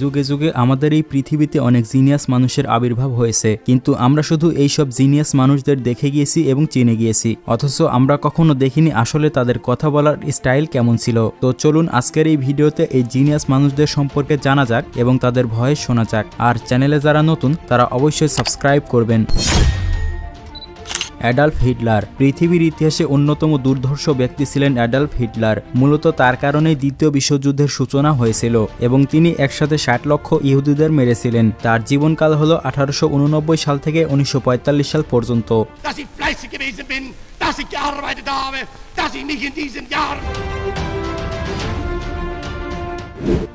যুগে যুগে আমাদের এই পৃথিবীতে অনেক জিনিয়াস মানুষের আবির্ভাব হয়েছে, কিন্তু আমরা শুধু এইসব জিনিয়াস মানুষদের দেখে গিয়েছি এবং চিনে গিয়েছি, অথচ আমরা কখনো দেখিনি আসলে তাদের কথা বলার স্টাইল কেমন ছিল। তো চলুন আজকের এই ভিডিওতে এই জিনিয়াস মানুষদের সম্পর্কে জানা যাক এবং তাদের ভয়েস শোনা যাক। আর চ্যানেলে যারা নতুন তারা অবশ্যই সাবস্ক্রাইব করবেন। Adolf Hitler. পৃথিবীর ইতিহাসে অন্যতম দুর্ধর্ষ ব্যক্তি ছিলেন অ্যাডলফ হিটলার। মূলত তার কারণেই দ্বিতীয় বিশ্বযুদ্ধের সূচনা হয়েছিল এবং তিনি একসাথে 60 লক্ষ ইহুদিদের মেরেছিলেন। তার জীবনকাল হল 1889 সাল থেকে 1945 সাল পর্যন্ত।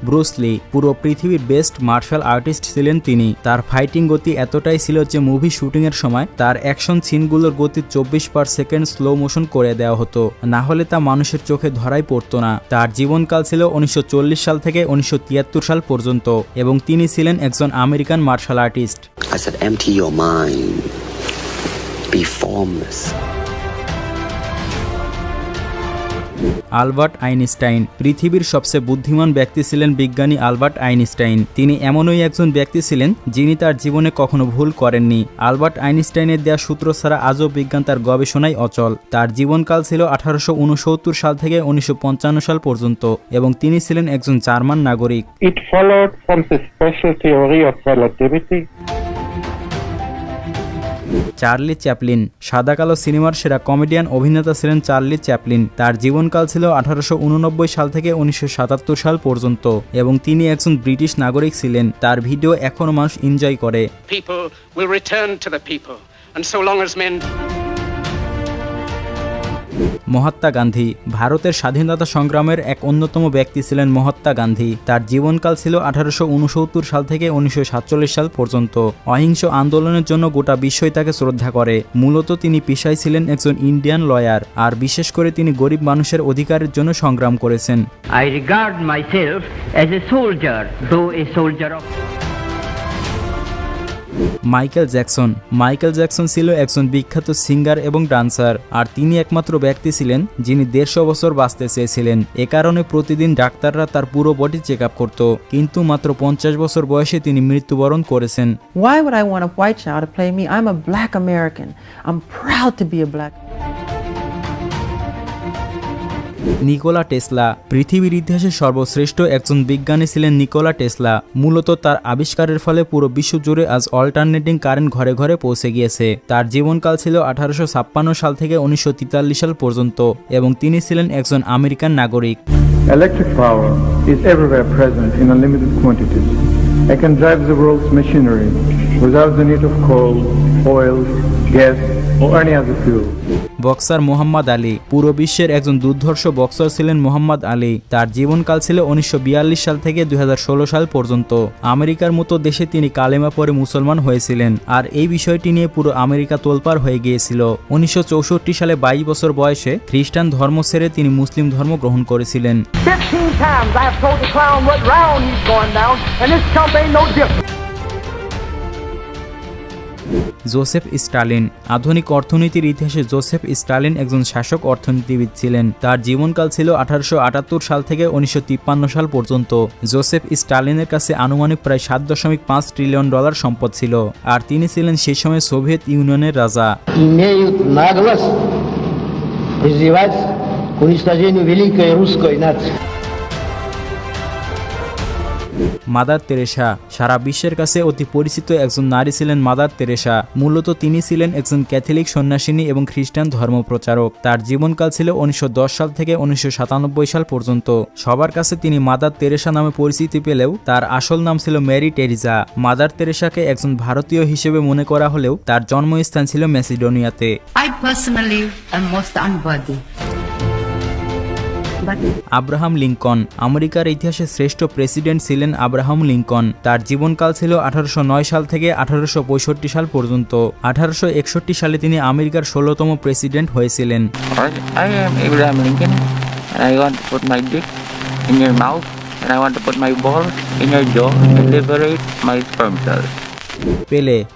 ব্রুস লি। পুরো পৃথিবীর বেস্ট মার্শাল আর্টিস্ট ছিলেন তিনি। তার ফাইটিং গতি এতটাই ছিল যে মুভি শুটিং এর সময় তার অ্যাকশন সিনগুলোর গতি 24/সেকেন্ড স্লো মোশন করে দেওয়া হতো, না হলে তা মানুষের চোখে ধরাই পড়তো না। তার জীবনকাল ছিল 1940 সাল থেকে 1973 সাল পর্যন্ত এবং তিনি ছিলেন একজন American martial artist. I said, empty your mind. Be formless. Albert Einstein. পৃথিবীর সবচেয়ে বুদ্ধিমান ব্যক্তি ছিলেন বিজ্ঞানী আলবার্ট আইনস্টাইন। তিনি এমনই একজন ব্যক্তি ছিলেন যিনি তার জীবনে কখনো ভুল করেননি। আলবার্ট আইনস্টাইনের দেওয়া সূত্র ছাড়া আজও বিজ্ঞান তার গবেষণায় অচল। তার জীবনকাল ছিল 1869 সাল থেকে 1955 সাল পর্যন্ত এবং তিনি ছিলেন একজন জার্মান নাগরিক। It followed from the special theory of relativity. Charlie Chaplin. সাদা কালো সিনেমার সেরা কমেডিয়ান অভিনেতা ছিলেন চার্লি চ্যাপলিন। তার জীবনকাল ছিল 1889 সাল থেকে 1977 সাল পর্যন্ত এবং তিনি একজন ব্রিটিশ নাগরিক ছিলেন। তার ভিডিও এখনো মানুষ এনজয় করে। People will return to the people, and so long as men Mahatma Gandhi. ভারতের স্বাধীনতা সংগ্রামের এক অন্যতম ব্যক্তি ছিলেন মহাত্মা গান্ধী। তার জীবনকাল ছিল 1869 সাল থেকে 1947 সাল পর্যন্ত। অহিংস আন্দোলনের জন্য গোটা বিশ্বই তাকে শ্রদ্ধা করে। মূলত তিনি পেশায় ছিলেন একজন ইন্ডিয়ান লয়ার, আর বিশেষ করে তিনি গরিব মানুষের অধিকারের জন্য সংগ্রাম করেছেন। I regard myself as a soldier, though a soldier of Michael Jackson. Michael Jackson ছিল একজন বিখ্যাত সিঙ্গার এবং ডান্সার, আর তিনি একমাত্র ব্যক্তি ছিলেন যিনি 150 বছর বাঁচতে চেয়েছিলেন। এ কারণে প্রতিদিন ডাক্তাররা তার পুরো বডি চেক আপ করত, কিন্তু মাত্র 50 বছর বয়সে তিনি মৃত্যুবরণ করেছেন। Why would I want a white child to play me? I'm a black American. I'm proud to be a black. Nikola Tesla. পৃথিবীর ইতিহাসে সর্বশ্রেষ্ঠ একজন বিজ্ঞানী ছিলেন নিকোলা টেসলা। মূলত তার আবিষ্কারের ফলে পুরো বিশ্ব জুড়ে আজ অল্টারনেটিং কারেন্ট ঘরে ঘরে পৌঁছে গিয়েছে। তার জীবনকাল ছিল 1856 সাল থেকে 1943 সাল পর্যন্ত এবং তিনি ছিলেন একজন আমেরিকান নাগরিক। Electric power is everywhere present in unlimited quantities. It can drive the world's machinery without the need of coal, oil, gas, or any other fuel. Boxer Muhammad Ali. পুরো বিশ্বের একজন দুর্ধর্ষ বক্সার ছিলেন মোহাম্মদ আলী। তার জীবনকাল ছিল 1942 সাল থেকে 2016 সাল পর্যন্ত। আমেরিকার মতো দেশে তিনি কালেমা পড়ে মুসলমান হয়েছিলেন, আর এই বিষয়টি নিয়ে পুরো আমেরিকা তোলপাড় হয়ে গিয়েছিল। 1964 সালে 22 বছর বয়সে খ্রিস্টান ধর্ম ছেড়ে তিনি মুসলিম ধর্ম গ্রহণ করেছিলেন। 15 times I have told the clown what round he's going down, and this chump ain't no different. Joseph Stalin. আধুনিক অর্থনীতির ইতিহাসে জোসেফ স্টালিন একজন শাসক অর্থনীতিবিদ ছিলেন। তার জীবনকাল ছিল 1878 সাল থেকে 1953 সাল পর্যন্ত। জোসেফ স্টালিনের কাছে আনুমানিক প্রায় $7.5 ট্রিলিয়ন সম্পদ ছিল, আর তিনি ছিলেন সেই সময় সোভিয়েত ইউনিয়নের রাজা। имеют наглость призывать к уничтожению великой русской нации. Mother Teresa. সারা বিশ্বের কাছে অতি পরিচিত একজন নারী ছিলেন মাদার তেরেসা। মূলত তিনি ছিলেন একজন ক্যাথলিক সন্ন্যাসিনী এবং খ্রিস্টান ধর্মপ্রচারক। তার জীবনকাল ছিল 1910 সাল থেকে 1997 সাল পর্যন্ত। সবার কাছে তিনি মাদার তেরেসা নামে পরিচিতি পেলেও তার আসল নাম ছিল মেরি টেরিজা। মাদার তেরেসাকে একজন ভারতীয় হিসেবে মনে করা হলেও তার জন্মস্থান ছিল ম্যাসিডোনিয়াতে। I personally am most unworthy. Abraham Lincoln. আমেরিকার ইতিহাসে শ্রেষ্ঠ প্রেসিডেন্ট ছিলেন আব্রাহাম লিঙ্কন। তার জীবনকাল ছিল 1809 সাল থেকে 1865 সাল পর্যন্ত। 1861 সালে তিনি আমেরিকার 16তম প্রেসিডেন্ট হয়েছিলেন। I am Abraham Lincoln, and I want to put my dick in your mouth, and I want to put my balls in your jaw and liberate my sperm cells.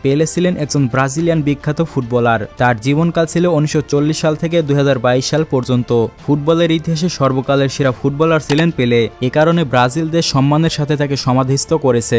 পেলে ছিলেন একজন ব্রাজিলিয়ান বিখ্যাত footballer. তার জীবনকাল ছিল 1940 সাল থেকে 2022 সাল পর্যন্ত। ফুটবলের ইতিহাসে সর্বকালের সেরা ফুটবলার ছিলেন পেলে। এ কারণে ব্রাজিল দেশ সম্মানের সাথে তাকে সমাধিস্থ করেছে।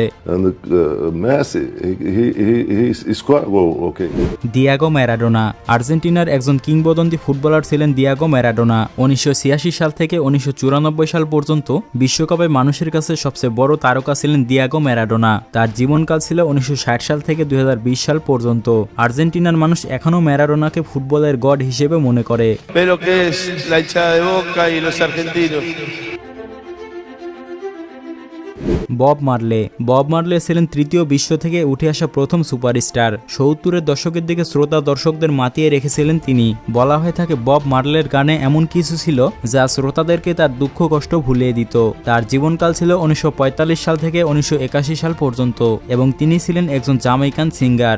দিয়াগো ম্যারাডোনা আর্জেন্টিনার একজন কিংবদন্তি ফুটবলার ছিলেন দিয়াগো ম্যারাডোনা। 1986 সাল থেকে 1994 সাল পর্যন্ত বিশ্বকাপে মানুষের কাছে সবচেয়ে বড় তারকা ছিলেন দিয়াগো ম্যারাডোনা। তার জীবনকাল ছিল 1960 সাল থেকে 2020 সাল পর্যন্ত। আর্জেন্টিনার মানুষ এখনও ম্যারাডোনাকে ফুটবলের গড হিসেবে মনে করে। বব মার্লে ছিলেন তৃতীয় বিশ্ব থেকে উঠে আসা প্রথম সুপারস্টার। 70-এর দশকের দিকে শ্রোতা দর্শকদের মাতিয়ে রেখেছিলেন তিনি। বলা হয়ে থাকে বব মার্লের গানে এমন কিছু ছিল যা শ্রোতাদেরকে তার দুঃখ কষ্ট ভুলিয়ে দিত। তার জীবনকাল ছিল 1945 সাল থেকে 1981 সাল পর্যন্ত এবং তিনি ছিলেন একজন জামাইকান সিঙ্গার।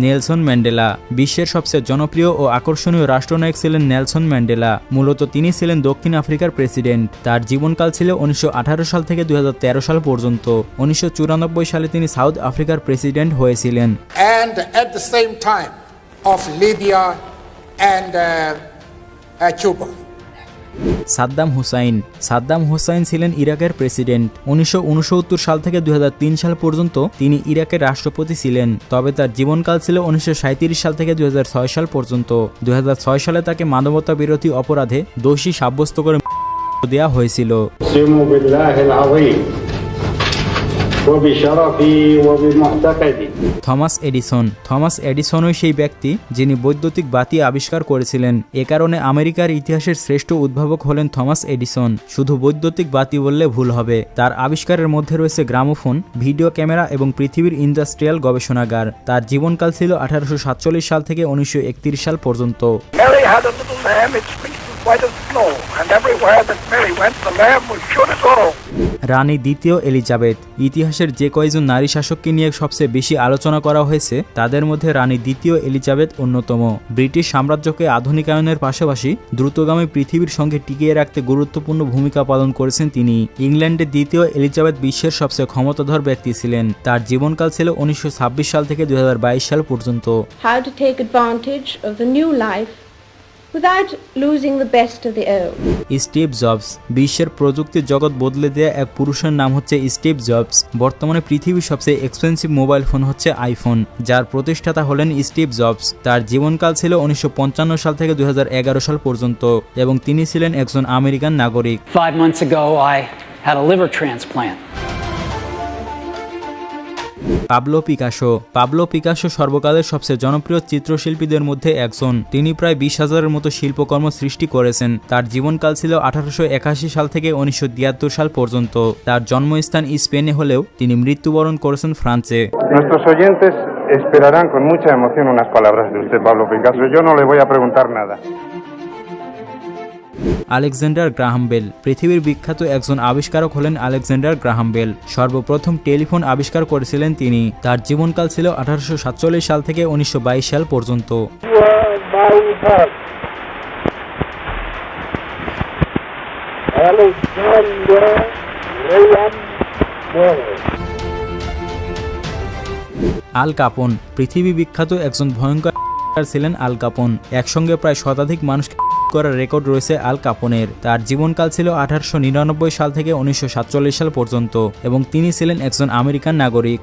নেলসন ম্যান্ডেলা বিশ্বের সবচেয়ে জনপ্রিয় ও আকর্ষণীয় রাষ্ট্রনায়ক ছিলেন নেলসন ম্যান্ডেলা। মূলত তিনি ছিলেন দক্ষিণ আফ্রিকার প্রেসিডেন্ট। তার জীবনকাল ছিল 1918 সাল থেকে 2013 সাল পর্যন্ত। 1994 সালে তিনি সাউথ আফ্রিকার প্রেসিডেন্ট হয়েছিলেন। And at the same time of Libya and Cuba. Saddam Hussain ছিলেন ইরাকের প্রেসিডেন্ট। 1969 সাল থেকে 2003 সাল পর্যন্ত তিনি ইরাকের রাষ্ট্রপতি ছিলেন। তবে তার জীবনকাল ছিল 1937 সাল থেকে 2006 সাল পর্যন্ত। 2006 সালে তাকে মানবতা বিরোধী অপরাধে দোষী সাব্যস্ত করে দেওয়া হয়েছিল। থমাস এডিসনই সেই ব্যক্তি যিনি বৈদ্যুতিক বাতি আবিষ্কার করেছিলেন। এ কারণে আমেরিকার ইতিহাসের শ্রেষ্ঠ উদ্ভাবক হলেন থমাস এডিসন। শুধু বৈদ্যুতিক বাতি বললে ভুল হবে। তার আবিষ্কারের মধ্যে রয়েছে গ্রামোফোন, ভিডিও ক্যামেরা এবং পৃথিবীর ইন্ডাস্ট্রিয়াল গবেষণাগার। তার জীবনকাল ছিল 1847 সাল থেকে 1931 সাল পর্যন্ত। রানী দ্বিতীয় এলিজাবেথ ইতিহাসের যে কয়েকজন নারী শাসককে নিয়ে সবচেয়ে বেশি আলোচনা করা হয়েছে তাদের মধ্যে রানী দ্বিতীয় এলিজাবেথ অন্যতম। ব্রিটিশ সাম্রাজ্যকে আধুনিকায়নের পাশাপাশি দ্রুতগামী পৃথিবীর সঙ্গে টিকিয়ে রাখতে গুরুত্বপূর্ণ ভূমিকা পালন করেছেন তিনি। ইংল্যান্ডের দ্বিতীয় এলিজাবেথ বিশ্বের সবচেয়ে ক্ষমতাধর ব্যক্তি ছিলেন। তার জীবনকাল ছিল 1926 সাল থেকে 2022 সাল পর্যন্ত। How to take advantage of the new life without losing the best of the old. Steve jobs বিশ্বের প্রযুক্তির জগৎ বদলে দেয়া এক পুরুষের নাম হচ্ছে স্টিভ জবস। বর্তমানে পৃথিবীর সবচেয়ে এক্সপেন্সিভ মোবাইল ফোন হচ্ছে আইফোন, যার প্রতিষ্ঠাতা হলেন স্টিভ জবস। তার জীবনকাল ছিল 1955 সাল থেকে 2011 সাল পর্যন্ত এবং তিনি ছিলেন একজন আমেরিকান নাগরিক। 5 months ago I had a liver transplant. Pablo Picasso সর্বকালের সবচেয়ে জনপ্রিয় চিত্রশিল্পীদের মধ্যে একজন। তিনি প্রায় 20,000-এর মতো শিল্পকর্ম সৃষ্টি করেছেন। তার জীবনকাল ছিল 1881 সাল থেকে 1973 সাল পর্যন্ত। তার জন্মস্থান স্পেনে হলেও তিনি মৃত্যুবরণ করেছেন ফ্রান্সে। Nuestros oyentes esperarán con mucha emoción unas palabras de usted, Pablo Picasso. Yo no le voy a preguntar nada. Alexander Graham Bell পৃথিবীর বিখ্যাত একজন আবিষ্কারক হলেন আলেকজান্ডার গ্রাহাম বেল। সর্বপ্রথম টেলিফোন আবিষ্কার করেছিলেন তিনি। তার জীবনকাল ছিল 1847 সাল থেকে 1922 সাল পর্যন্ত। আল কাপন পৃথিবী বিখ্যাত একজন ভয়ঙ্কর ছিলেন আল কাপন। একসঙ্গে প্রায় শতাধিক মানুষ করার রেকর্ড রয়েছে আল কাপনের। তার জীবনকাল ছিল 1899 সাল থেকে 1947 সাল পর্যন্ত এবং তিনি ছিলেন একজন আমেরিকান নাগরিক।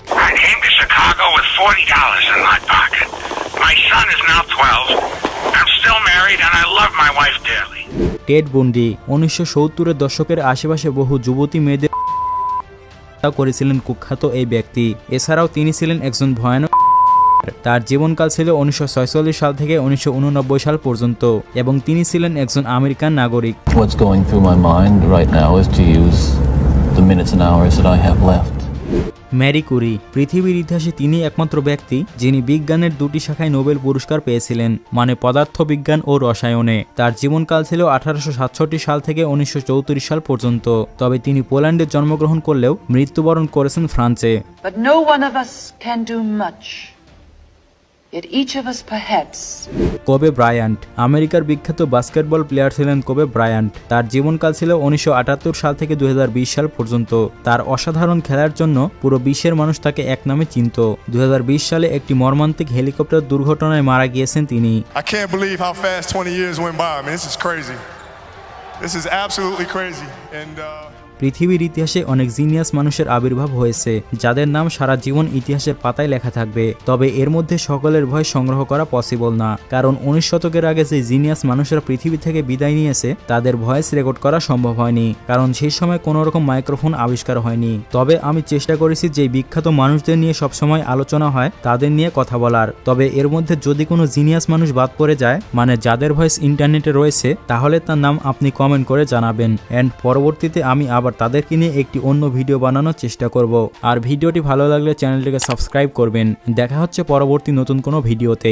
টেড বুন্ডি 1970-এর দশকের আশেপাশে বহু যুবতী মেয়েদের করেছিলেন কুখ্যাত এই ব্যক্তি। এছাড়াও তিনি ছিলেন একজন ভয়ানক। তার জীবনকাল ছিল 1946 সাল থেকে 1989 সাল পর্যন্ত এবং তিনি ছিলেন একজন আমেরিকান নাগরিক। What's going through my mind right now is to use the minutes and hours that I have left. Marie Curie পৃথিবীর ইতিহাসে তিনি একমাত্র ব্যক্তি যিনি বিজ্ঞানের 2টি শাখায় নোবেল পুরস্কার পেয়েছিলেন, মানে পদার্থবিজ্ঞান ও রসায়নে। তার জীবনকাল ছিল 1867 সাল থেকে 1934 সাল পর্যন্ত। তবে তিনি পোল্যান্ডে জন্মগ্রহণ করলেও মৃত্যুবরণ করেছেন ফ্রান্সে। But no one of us can do much Yet each of us perhaps Kobe Bryant আমেরিকার বিখ্যাত বাস্কেটবল প্লেয়ার ছিলেন কোবে ব্রায়ান্ট। তার জীবনকাল ছিল 1978 সাল থেকে 2020 সাল পর্যন্ত। তার অসাধারণ খেলার জন্য পুরো বিশ্বের মানুষ তাকে এক নামে চিনত। 2020 সালে একটি মর্মান্তিক হেলিকপ্টার দুর্ঘটনায় মারা গিয়েছেন তিনি। I can't believe how fast 20 years went by. I mean, this is crazy. This is absolutely crazy. And পৃথিবীর ইতিহাসে অনেক জিনিয়াস মানুষের আবির্ভাব হয়েছে, যাদের নাম সারা জীবন ইতিহাসের পাতায় লেখা থাকবে। তবে এর মধ্যে সকলের ভয় সংগ্রহ করা পসিবল না, কারণ 19 শতকের আগে যে জিনিয়াস মানুষেরা পৃথিবী থেকে বিদায় নিয়েছে তাদের ভয়েস রেকর্ড করা সম্ভব হয়নি, কারণ সেই সময় কোনো রকম মাইক্রোফোন আবিষ্কার হয়নি। তবে আমি চেষ্টা করেছি যে বিখ্যাত মানুষদের নিয়ে সবসময় আলোচনা হয় তাদের নিয়ে কথা বলার। তবে এর মধ্যে যদি কোনো জিনিয়াস মানুষ বাদ পড়ে যায়, মানে যাদের ভয়েস ইন্টারনেটে রয়েছে, তাহলে তার নাম আপনি কমেন্ট করে জানাবেন। এন্ড পরবর্তীতে আমি আবার তাদেরকে নিয়ে একটি অন্য ভিডিও বানানোর চেষ্টা করব। আর ভিডিওটি ভালো লাগলে চ্যানেলটিকে সাবস্ক্রাইব করবেন। দেখা হচ্ছে পরবর্তী নতুন কোনো ভিডিওতে।